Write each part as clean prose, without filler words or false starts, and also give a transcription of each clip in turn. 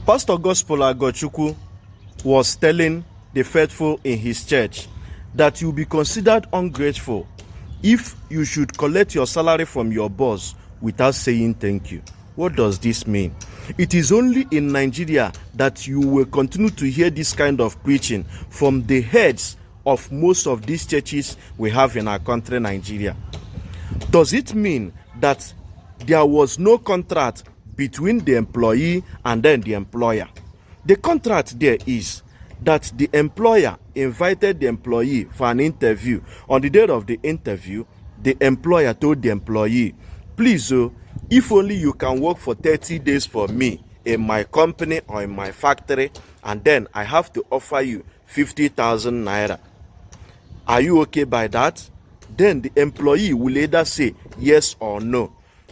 Pastor Gosple Agochukwu was telling the faithful in his church that you'll be considered ungrateful if you should collect your salary from your boss without saying thank you. What does this mean? It is only in Nigeria that you will continue to hear this kind of preaching from the heads of most of these churches we have in our country, Nigeria. Does it mean that there was no contract between the employee and then the employer? The contract there is that the employer invited the employee for an interview. On the day of the interview, the employer told the employee, please, if only you can work for 30 days for me in my company or in my factory, and then I have to offer you 50,000 naira. Are you okay by that? Then the employee will either say yes or no.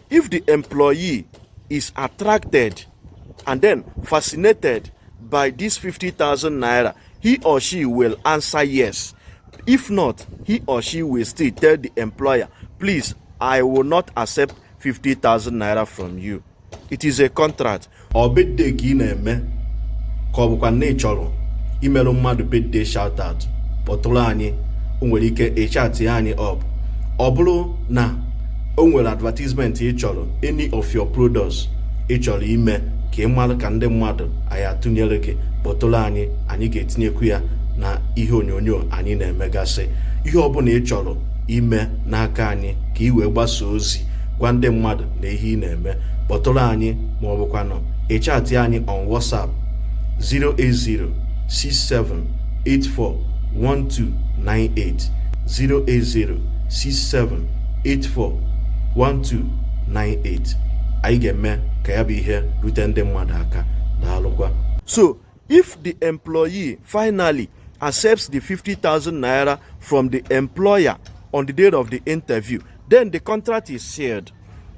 If the employee is attracted and then fascinated by this 50,000 naira, he or she will answer yes. If not, he or she will still tell the employer, please, I will not accept 50,000 naira from you. It is a contract. Or birthday ki na-eme ka ọ bụkwa na ịchọrọ imerụ mmadụ birthday shout out, kpọtụrụ anyị, o nwere ike echat anyị up. Ọ bụrụ na o nwere advertisement ị chọrọ, any of your products ị chọrọ ime ka ị mara ka ndị mmadụ anyị atụnyere gị, kpọtụrụ anyị, anyị ga-etinyekwu ya na ihe onyonyo anyị na-emegasị. Ihe ọbụla ị chọrọ ime n'aka anyị ka ị wee gbasa ozi gwa ndị mmadụ na ihe ị na-eme, kpọtụrụ anyị ma ọ bụkwanụ echat anyị on WhatsApp 08067841298 08067841298. anyị ga-eme ka ya bụ ihe rute ndị mmadụ aka. Daalụkwa. So if the employee finally accepts the 50,000 naira from the employer on the day of the interview, then the contract is sealed.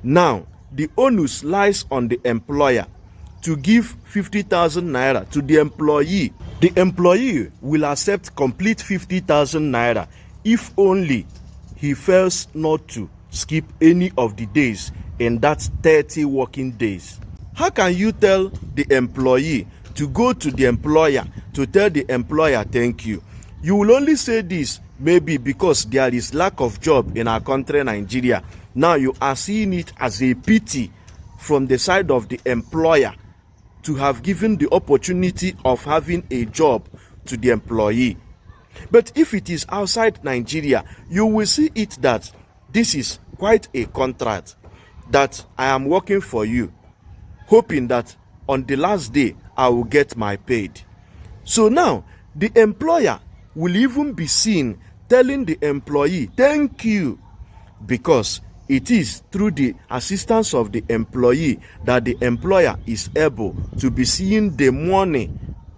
Now the onus lies on the employer to give 50,000 naira to the employee. The employee will accept complete 50,000 naira if only he fails not to skip any of the days in that 30 working days. How can you tell the employee to go to the employer to tell the employer thank you? You will only say this maybe because there is lack of job in our country, Nigeria. Now you are seeing it as a pity from the side of the employer to have given the opportunity of having a job to the employee. But if it is outside Nigeria, you will see it that this is quite a contract, that I am working for you, hoping that on the last day I will get my paid. So now the employer will even be seen telling the employee thank you, because it is through the assistance of the employee that the employer is able to be seeing the money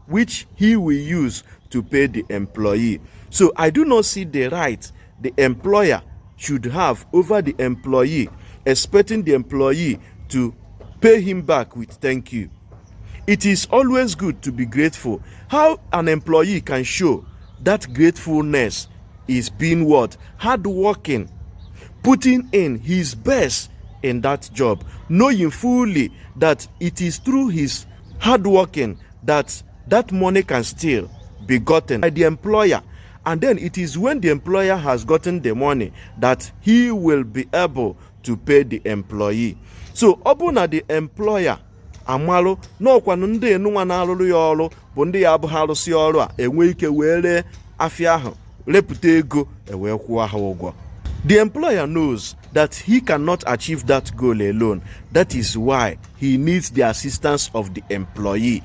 which he will use to pay the employee. So I do not see the right the employer should have over the employee, expecting the employee to pay him back with thank you. It is always good to be grateful. How an employee can show that gratefulness is being what? Hardworking, putting in his best in that job, knowing fully that it is through his hardworking that that money can still be gotten by the employer. And then it is when the employer has gotten the money that he will be able to pay the employee. So ọbụna the employer amalu no kwanu ndị enunwa na alụrụ ya ọrụ bụ ndị ya abụghị arụsị ọrụ a enwe ike were afịa ahụ repụta ego wee kwụọ ha ụgwọ. The employer knows that he cannot achieve that goal alone. That is why he needs the assistance of the employee.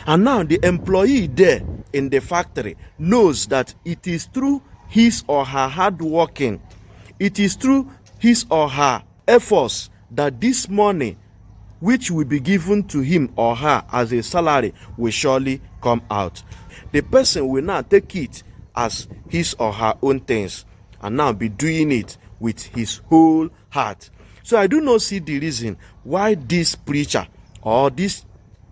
And now the employee there in the factory knows that it is through his or her hard working, it is through his or her efforts that this money which will be given to him or her as a salary will surely come out. The person will now take it as his or her own things and now be doing it with his whole heart. So I do not see the reason why this preacher or this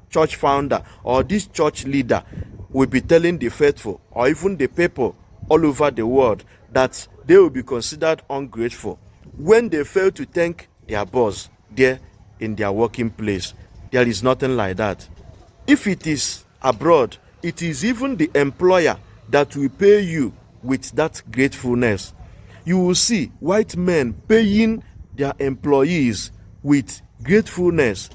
church founder or this church leader will be telling the faithful or even the people all over the world that they will be considered ungrateful when they fail to thank their boss there in their working place. There is nothing like that. If it is abroad, it is even the employer that will pay you with that gratefulness. You will see white men paying their employees with gratefulness.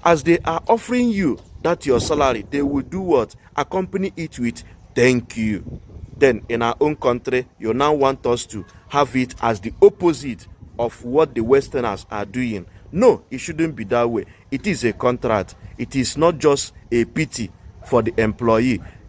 As they are offering you that your salary, they will do what? Accompany it with thank you. Then in our own country, you now want us to have it as the opposite of what the Westerners are doing. No, it shouldn't be that way. It is a contract. It is not just a pity for the employee.